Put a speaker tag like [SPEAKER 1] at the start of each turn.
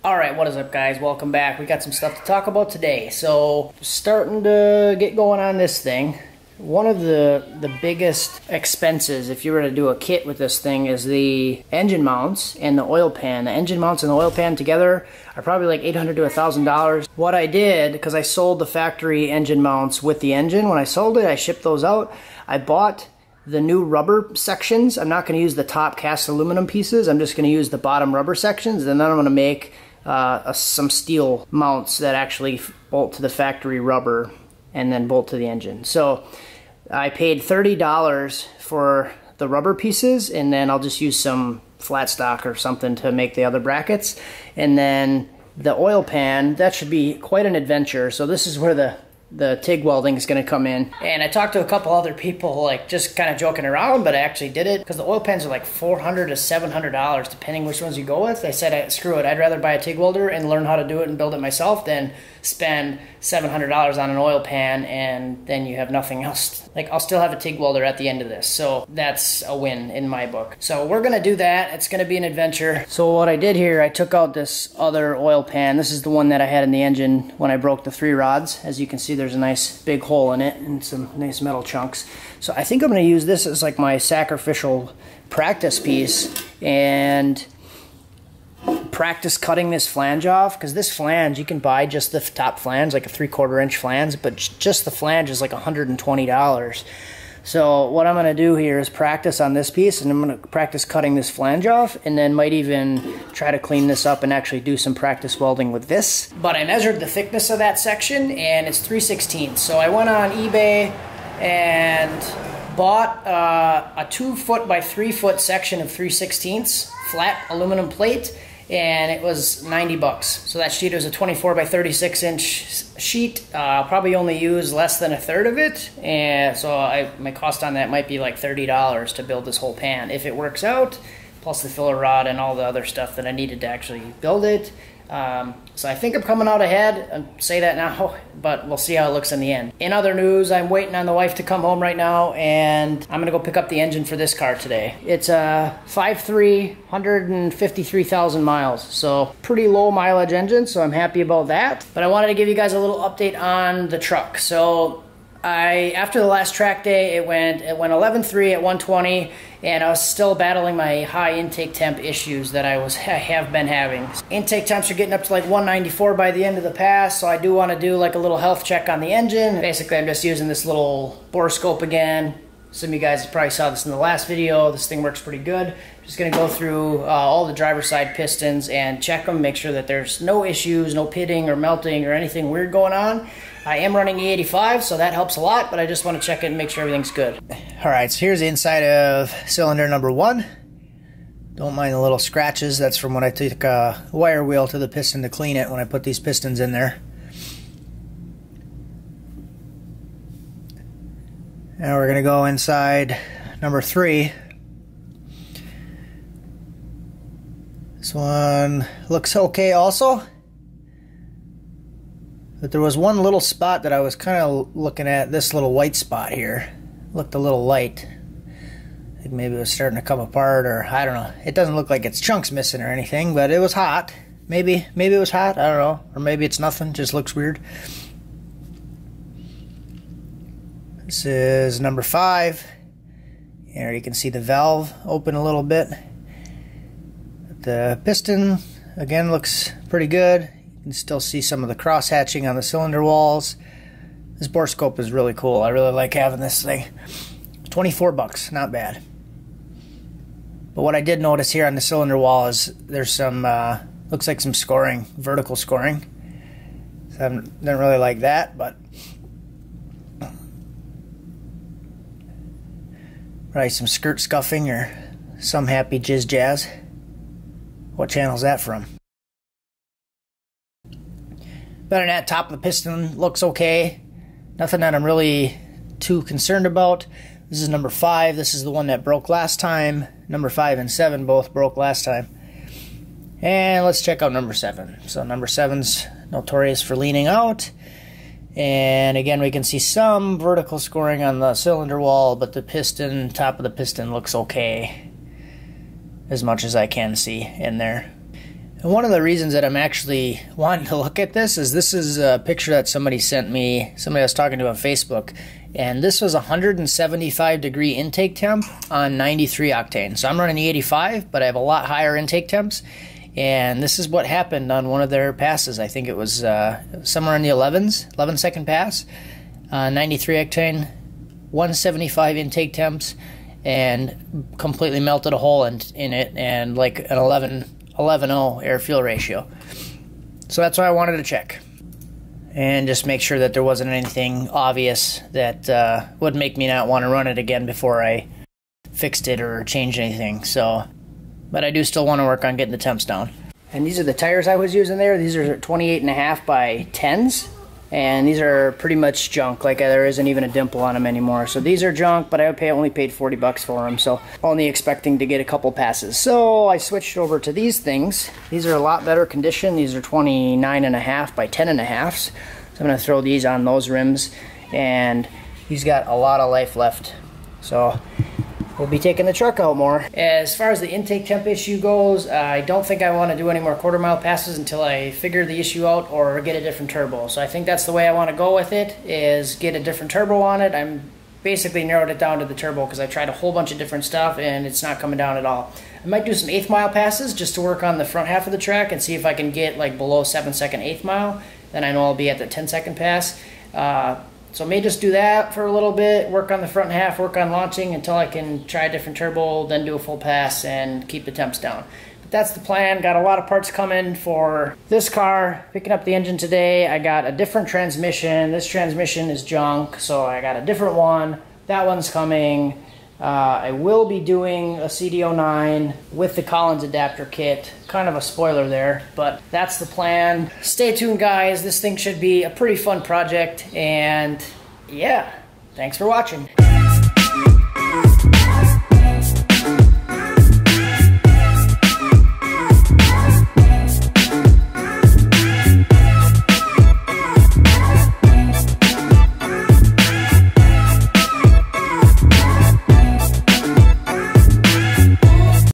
[SPEAKER 1] Alright, what is up guys? Welcome back. We got some stuff to talk about today. So, starting to get going on this thing. One of the biggest expenses, if you were to do a kit with this thing, is the engine mounts and the oil pan. The engine mounts and the oil pan together are probably like $800 to $1,000. What I did, because I sold the factory engine mounts with the engine, when I sold it, I shipped those out. I bought the new rubber sections. I'm not going to use the top cast aluminum pieces. I'm just going to use the bottom rubber sections, and then I'm going to make some steel mounts that actually bolt to the factory rubber and then bolt to the engine. So I paid $30 for the rubber pieces, and then I'll just use some flat stock or something to make the other brackets. And then the oil pan, that should be quite an adventure. So this is where the TIG welding is going to come in. And I talked to a couple other people, like just kind of joking around, but I actually did it because the oil pans are like $400 to $700 depending which ones you go with. I said, screw it, I'd rather buy a TIG welder and learn how to do it and build it myself than spend $700 on an oil pan and then you have nothing else. Like, I'll still have a TIG welder at the end of this, so that's a win in my book. So we're gonna do that. It's gonna be an adventure. So what I did here, I took out this other oil pan. This is the one that I had in the engine when I broke the 3 rods. As you can see, there's a nice big hole in it and some nice metal chunks. So I think I'm gonna use this as like my sacrificial practice piece and practice cutting this flange off, because this flange, you can buy just the top flange, like a 3/4 inch flange, but just the flange is like $120. So what I'm going to do here is practice on this piece, and I'm going to practice cutting this flange off, and then might even try to clean this up and actually do some practice welding with this. But I measured the thickness of that section, and it's 3/16. So I went on eBay and bought a 2 foot by 3 foot section of 3/16 flat aluminum plate, and it was 90 bucks. So that sheet was a 24 by 36 inch sheet. Probably only use less than a third of it, and so my cost on that might be like $30 to build this whole pan if it works out, plus the filler rod and all the other stuff that I needed to actually build it. So I think I'm coming out ahead. I say that now, but we'll see how it looks in the end. In other news, I'm waiting on the wife to come home right now, and I'm gonna go pick up the engine for this car today. It's a 5.3, 153,000 miles, so pretty low mileage engine, so I'm happy about that. But I wanted to give you guys a little update on the truck. So after the last track day, it went 11.3 at 120, and I was still battling my high intake temp issues that I have been having. Intake temps are getting up to like 194 by the end of the pass, so I do want to do like a little health check on the engine. Basically, I'm just using this little borescope again. Some of you guys probably saw this in the last video. This thing works pretty good. Just going to go through all the driver's side pistons and check them, make sure that there's no issues, no pitting or melting or anything weird going on. I am running E85, so that helps a lot, but I just want to check it and make sure everything's good. Alright, so here's the inside of cylinder number 1. Don't mind the little scratches. That's from when I took a wire wheel to the piston to clean it when I put these pistons in there. Now we're going to go inside number 3. This one looks okay also. But there was one little spot that I was kind of looking at, this little white spot here. Looked a little light. I think maybe it was starting to come apart, or I don't know. It doesn't look like it's chunks missing or anything, but it was hot. Maybe it was hot, I don't know. Or maybe it's nothing, just looks weird. This is number 5. Here you can see the valve open a little bit. The piston, again, looks pretty good. You can still see some of the cross hatching on the cylinder walls. This borescope is really cool. I really like having this thing. 24 bucks, not bad. But what I did notice here on the cylinder wall is there's some, looks like some scoring, vertical scoring. So I didn't really like that, but probably some skirt scuffing or some happy jizz jazz. What channel is that from? Better than that, top of the piston looks okay. Nothing that I'm really too concerned about. This is number 5. This is the one that broke last time. Number 5 and 7 both broke last time. And let's check out number 7. So number 7's notorious for leaning out. And again, we can see some vertical scoring on the cylinder wall, but the piston, top of the piston looks okay. As much as I can see in there. And one of the reasons that I'm actually wanting to look at this is a picture that somebody sent me, somebody I was talking to on Facebook, and this was 175 degree intake temp on 93 octane. So I'm running the 85, but I have a lot higher intake temps, and this is what happened on one of their passes. I think it was somewhere in the 11 second pass, 93 octane, 175 intake temps, and completely melted a hole in it, and like an 11.0 air-fuel ratio. So that's why I wanted to check and just make sure that there wasn't anything obvious that would make me not want to run it again before I fixed it or changed anything. So, but I do still want to work on getting the temps down. And these are the tires I was using there. These are 28.5 by 10s, and these are pretty much junk. Like, there isn't even a dimple on them anymore. So these are junk, but I only paid 40 bucks for them, so only expecting to get a couple passes. So I switched over to these things. These are a lot better condition. These are 29.5 by 10.5s. So I'm going to throw these on those rims, and he's got a lot of life left. So we'll be taking the truck out more. As far as the intake temp issue goes, I don't think I want to do any more quarter-mile passes until I figure the issue out or get a different turbo. So I think that's the way I want to go with it, is get a different turbo on it. I'm basically narrowed it down to the turbo because I tried a whole bunch of different stuff and it's not coming down at all. I might do some 1/8 mile passes just to work on the front half of the track and see if I can get like below 7-second 1/8 mile. Then I know I'll be at the 10-second pass. So I may just do that for a little bit, work on the front half, work on launching until I can try a different turbo, then do a full pass and keep the temps down. But that's the plan. Got a lot of parts coming for this car. Picking up the engine today. I got a different transmission. This transmission is junk, so I got a different one. That one's coming. I will be doing a CD09 with the Collins adapter kit. Kind of a spoiler there, but that's the plan. Stay tuned, guys. This thing should be a pretty fun project, and yeah, thanks for watching.